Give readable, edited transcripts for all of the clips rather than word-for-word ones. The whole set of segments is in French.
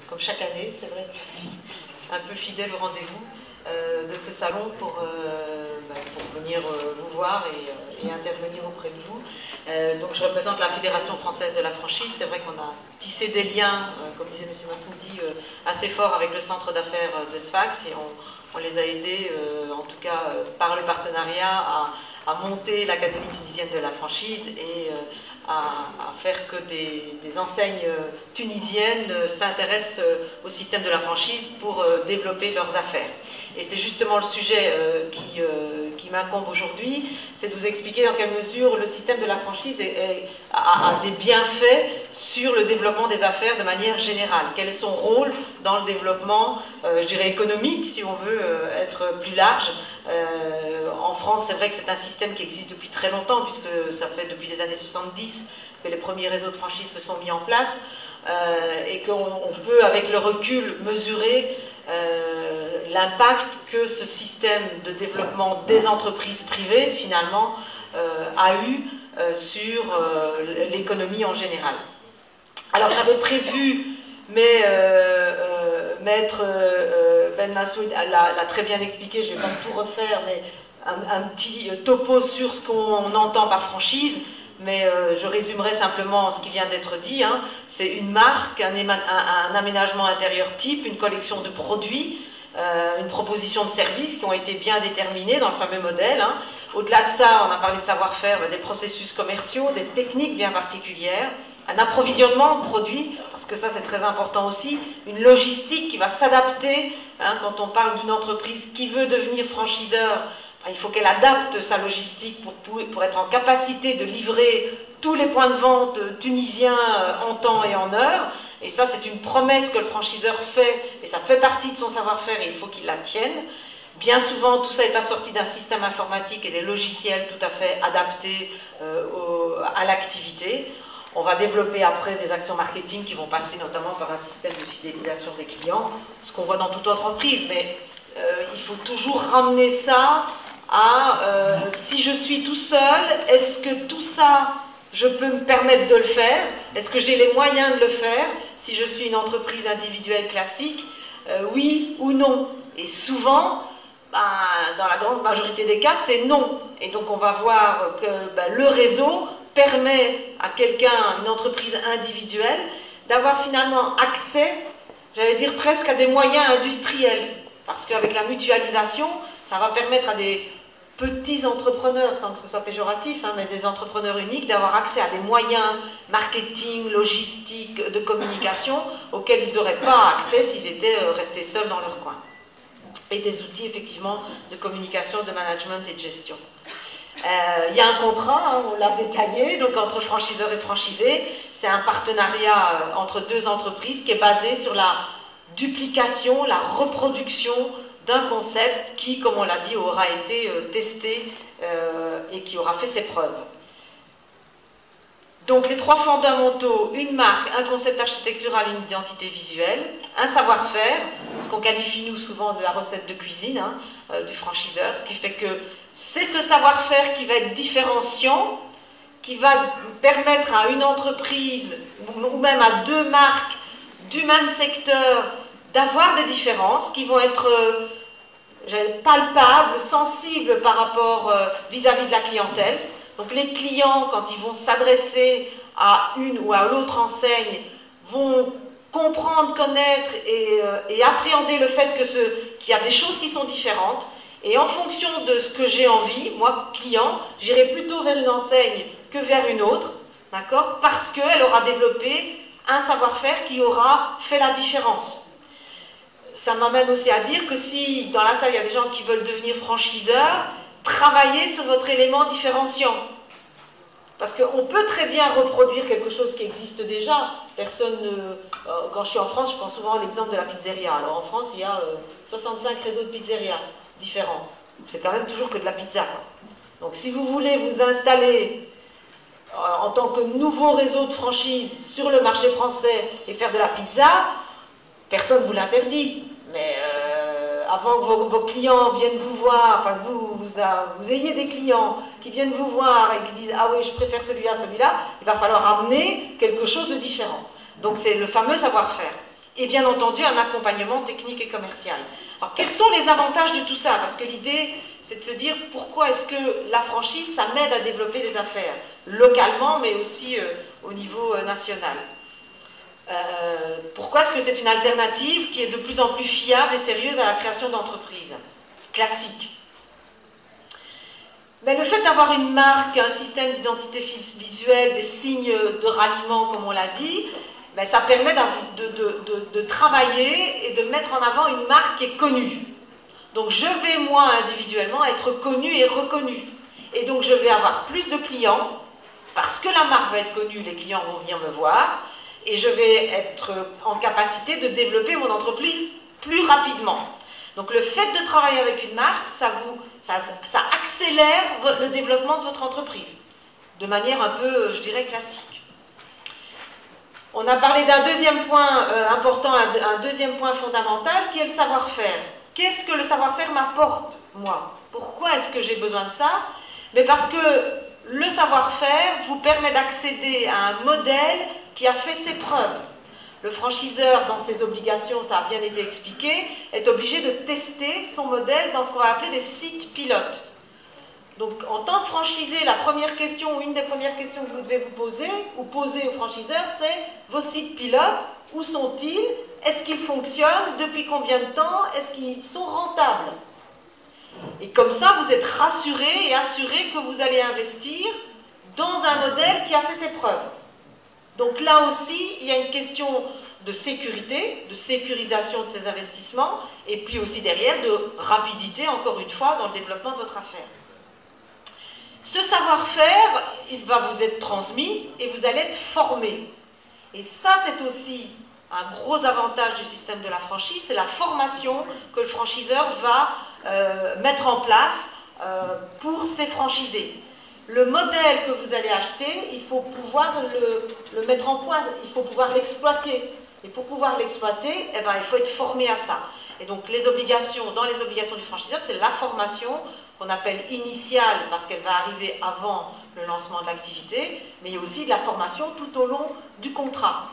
Comme chaque année, c'est vrai que je suis un peu fidèle au rendez-vous de ce salon pour venir vous voir et intervenir auprès de vous. Donc je représente la Fédération française de la franchise. C'est vrai qu'on a tissé des liens, comme disait M. Masmoudi, assez forts avec le centre d'affaires de Sfax et on les a aidés, en tout cas par le partenariat, à monter l'Académie tunisienne de la franchise et à faire que des enseignes tunisiennes s'intéressent au système de la franchise pour développer leurs affaires. Et c'est justement le sujet qui m'incombe aujourd'hui, c'est de vous expliquer dans quelle mesure le système de la franchise a des bienfaits sur le développement des affaires de manière générale. Quel est son rôle dans le développement, je dirais, économique, si on veut être plus large. En France, c'est vrai que c'est un système qui existe depuis très longtemps, puisque ça fait depuis les années 70 que les premiers réseaux de franchise se sont mis en place, et qu'on peut, avec le recul, mesurer l'impact que ce système de développement des entreprises privées, finalement, a eu sur l'économie en général. Alors j'avais prévu, mais Maître Ben Massoud l'a très bien expliqué, je ne vais pas tout refaire, mais un petit topo sur ce qu'on entend par franchise, mais je résumerai simplement ce qui vient d'être dit. Hein. C'est une marque, un aménagement intérieur type, une collection de produits, une proposition de services qui ont été bien déterminés dans le fameux modèle. Hein. Au-delà de ça, on a parlé de savoir-faire, des processus commerciaux, des techniques bien particulières, un approvisionnement de produits, parce que ça c'est très important aussi, une logistique qui va s'adapter. Hein, quand on parle d'une entreprise qui veut devenir franchiseur, il faut qu'elle adapte sa logistique pour être en capacité de livrer tous les points de vente tunisiens en temps et en heure. Et ça, c'est une promesse que le franchiseur fait, et ça fait partie de son savoir-faire, et il faut qu'il la tienne. Bien souvent, tout ça est assorti d'un système informatique et des logiciels tout à fait adaptés à l'activité. On va développer après des actions marketing qui vont passer notamment par un système de fidélisation des clients, ce qu'on voit dans toute entreprise, mais il faut toujours ramener ça à si je suis tout seul, est-ce que tout ça, je peux me permettre de le faire? Est-ce que j'ai les moyens de le faire? Si je suis une entreprise individuelle classique, oui ou non? Et souvent, dans la grande majorité des cas, c'est non. Et donc on va voir que le réseau permet à quelqu'un, une entreprise individuelle, d'avoir finalement accès, j'allais dire presque à des moyens industriels. Parce qu'avec la mutualisation, ça va permettre à des petits entrepreneurs, sans que ce soit péjoratif, hein, mais des entrepreneurs uniques, d'avoir accès à des moyens marketing, logistique, de communication, auxquels ils n'auraient pas accès s'ils étaient restés seuls dans leur coin. Et des outils, effectivement, de communication, de management et de gestion. Il y a un contrat, hein, on l'a détaillé, donc entre franchiseurs et franchisés. C'est un partenariat entre deux entreprises qui est basé sur la duplication, la reproduction d'un concept qui, comme on l'a dit, aura été testé et qui aura fait ses preuves. Donc les trois fondamentaux, une marque, un concept architectural, une identité visuelle, un savoir-faire, ce qu'on qualifie nous souvent de la recette de cuisine hein, du franchiseur, ce qui fait que c'est ce savoir-faire qui va être différenciant, qui va permettre à une entreprise ou même à deux marques du même secteur d'avoir des différences qui vont être palpables, sensibles par rapport vis-à-vis de la clientèle. Donc les clients, quand ils vont s'adresser à une ou à l'autre enseigne, vont comprendre, connaître et appréhender le fait qu'il y a des choses qui sont différentes. Et en fonction de ce que j'ai envie, moi, client, j'irai plutôt vers une enseigne que vers une autre, d'accord? Parce qu'elle aura développé un savoir-faire qui aura fait la différence. Ça m'amène aussi à dire que si dans la salle il y a des gens qui veulent devenir franchiseurs, travaillez sur votre élément différenciant. Parce qu'on peut très bien reproduire quelque chose qui existe déjà. Quand je suis en France, je prends souvent l'exemple de la pizzeria. Alors en France, il y a 65 réseaux de pizzerias différents. C'est quand même toujours que de la pizza, quoi. Donc si vous voulez vous installer en tant que nouveau réseau de franchise sur le marché français et faire de la pizza, personne ne vous l'interdit. Mais avant que vos clients viennent vous voir, enfin vous ayez des clients qui viennent vous voir et qui disent « Ah oui, je préfère celui-là, celui-là », il va falloir amener quelque chose de différent. Donc c'est le fameux savoir-faire. et bien entendu un accompagnement technique et commercial. Alors quels sont les avantages de tout ça? Parce que l'idée, c'est de se dire pourquoi est-ce que la franchise, ça m'aide à développer les affaires, localement, mais aussi au niveau national. Pourquoi est-ce que c'est une alternative qui est de plus en plus fiable et sérieuse à la création d'entreprises classiques? Mais le fait d'avoir une marque, un système d'identité visuelle, des signes de ralliement, comme on l'a dit, ben ça permet de travailler et de mettre en avant une marque qui est connue. Donc je vais, moi, individuellement, être connue et reconnue. Et donc je vais avoir plus de clients, parce que la marque va être connue, les clients vont venir me voir, et je vais être en capacité de développer mon entreprise plus rapidement. Donc le fait de travailler avec une marque, ça accélère le développement de votre entreprise, de manière un peu, je dirais, classique. On a parlé d'un deuxième point important, un deuxième point fondamental, qui est le savoir-faire. Qu'est-ce que le savoir-faire m'apporte, moi? Pourquoi est-ce que j'ai besoin de ça? Mais parce que le savoir-faire vous permet d'accéder à un modèle qui a fait ses preuves. Le franchiseur, dans ses obligations, ça a bien été expliqué, est obligé de tester son modèle dans ce qu'on va appeler des sites pilotes. Donc, en tant que franchisé, la première question, ou une des premières questions que vous devez vous poser, ou poser au franchiseur, c'est vos sites pilotes, où sont-ils? Est-ce qu'ils fonctionnent? Depuis combien de temps? Est-ce qu'ils sont rentables? Et comme ça, vous êtes rassuré et assuré que vous allez investir dans un modèle qui a fait ses preuves. Donc là aussi, il y a une question de sécurité, de sécurisation de ces investissements, et puis aussi derrière de rapidité, encore une fois, dans le développement de votre affaire. Ce savoir-faire, il va vous être transmis et vous allez être formé. Et ça, c'est aussi un gros avantage du système de la franchise, c'est la formation que le franchiseur va mettre en place pour ses franchisés. Le modèle que vous allez acheter, il faut pouvoir le mettre en point, il faut pouvoir l'exploiter. Et pour pouvoir l'exploiter, eh ben, il faut être formé à ça. Et donc les obligations, dans les obligations du franchiseur, c'est la formation qu'on appelle initiale parce qu'elle va arriver avant le lancement de l'activité, mais il y a aussi de la formation tout au long du contrat.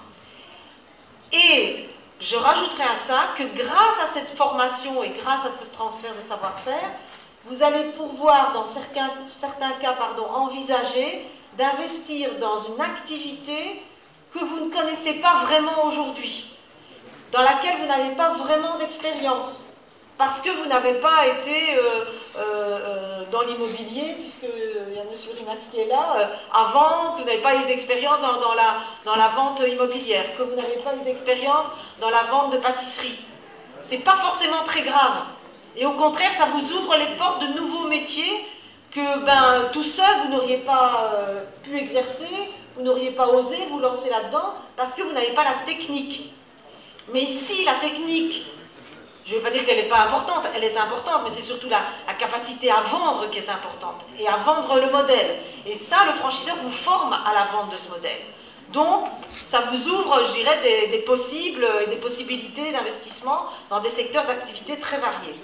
Et je rajouterai à ça que grâce à cette formation et grâce à ce transfert de savoir-faire, vous allez pouvoir, dans certains cas, envisager d'investir dans une activité que vous ne connaissez pas vraiment aujourd'hui, dans laquelle vous n'avez pas vraiment d'expérience, parce que vous n'avez pas été dans l'immobilier, puisqu'il y a M. Rimax qui est là, avant, que vous n'avez pas eu d'expérience dans la vente immobilière, que vous n'avez pas eu d'expérience dans la vente de pâtisserie. C'est pas forcément très grave. Et au contraire, ça vous ouvre les portes de nouveaux métiers que tout seul, vous n'auriez pas pu exercer, vous n'auriez pas osé vous lancer là-dedans, parce que vous n'avez pas la technique. Mais ici, la technique, je ne vais pas dire qu'elle n'est pas importante, elle est importante, mais c'est surtout la capacité à vendre qui est importante, et à vendre le modèle. Et ça, le franchiseur vous forme à la vente de ce modèle. Donc, ça vous ouvre, je dirais, des possibilités d'investissement dans des secteurs d'activité très variés.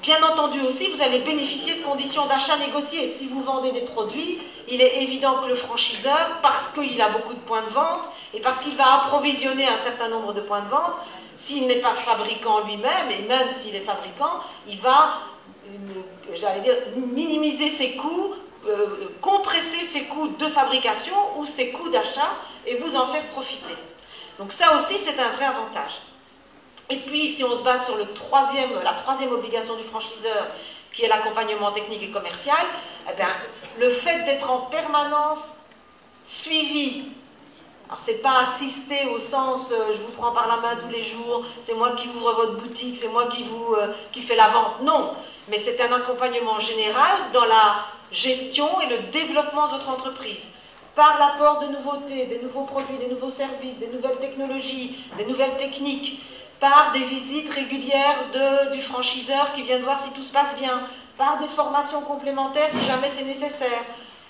Bien entendu aussi, vous allez bénéficier de conditions d'achat négociées. Si vous vendez des produits, il est évident que le franchiseur, parce qu'il a beaucoup de points de vente, et parce qu'il va approvisionner un certain nombre de points de vente, s'il n'est pas fabricant lui-même, et même s'il est fabricant, il va, j'allais dire, minimiser ses coûts, compresser ses coûts de fabrication ou ses coûts d'achat, et vous en faire profiter. Donc ça aussi, c'est un vrai avantage. Et puis, si on se base sur la troisième obligation du franchiseur, qui est l'accompagnement technique et commercial, eh bien, le fait d'être en permanence suivi, alors c'est pas assister au sens je vous prends par la main tous les jours, c'est moi qui ouvre votre boutique, c'est moi qui fais la vente, non, mais c'est un accompagnement général dans la gestion et le développement de votre entreprise, par l'apport de nouveautés, des nouveaux produits, des nouveaux services, des nouvelles technologies, des nouvelles techniques, par des visites régulières du franchiseur qui vient de voir si tout se passe bien, par des formations complémentaires si jamais c'est nécessaire,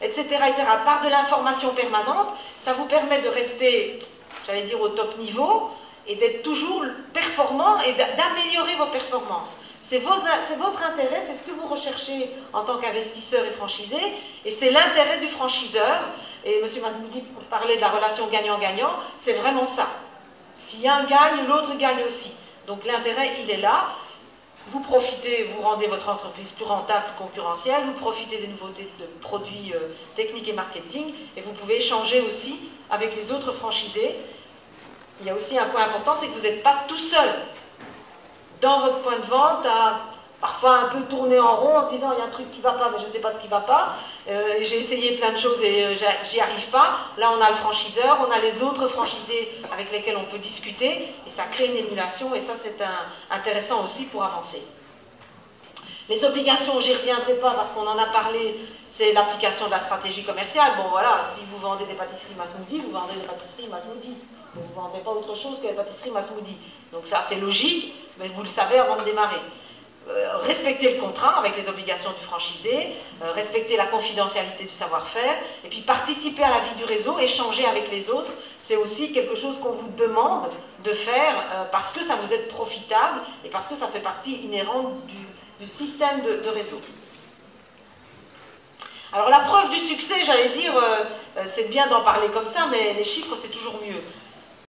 etc., etc., par de l'information permanente, ça vous permet de rester, j'allais dire, au top niveau et d'être toujours performant et d'améliorer vos performances. C'est votre intérêt, c'est ce que vous recherchez en tant qu'investisseur et franchisé, et c'est l'intérêt du franchiseur. Et M. Masmoudi parlait de la relation gagnant-gagnant, c'est vraiment ça. S'il y a un gagne, l'autre gagne aussi. Donc l'intérêt, il est là. Vous profitez, vous rendez votre entreprise plus rentable, plus concurrentielle, vous profitez des nouveautés de produits techniques et marketing, et vous pouvez échanger aussi avec les autres franchisés. Il y a aussi un point important, c'est que vous n'êtes pas tout seul dans votre point de vente à parfois un peu tourner en rond en se disant il y a un truc qui ne va pas, mais je ne sais pas ce qui ne va pas, j'ai essayé plein de choses et j'y arrive pas. Là on a le franchiseur, on a les autres franchisés avec lesquels on peut discuter, et ça crée une émulation, et ça c'est intéressant aussi pour avancer. Les obligations, j'y reviendrai pas parce qu'on en a parlé, c'est l'application de la stratégie commerciale. Bon voilà, si vous vendez des pâtisseries Masmoudi, vous vendez des pâtisseries Masmoudi. Vous ne vendez pas autre chose que les pâtisseries Masmoudi. Donc ça c'est logique, mais vous le savez avant de démarrer. Respecter le contrat avec les obligations du franchisé, respecter la confidentialité du savoir-faire, et puis participer à la vie du réseau, échanger avec les autres, c'est aussi quelque chose qu'on vous demande de faire parce que ça vous est profitable et parce que ça fait partie inhérente du système de réseau. Alors la preuve du succès, j'allais dire, c'est bien d'en parler comme ça, mais les chiffres c'est toujours mieux.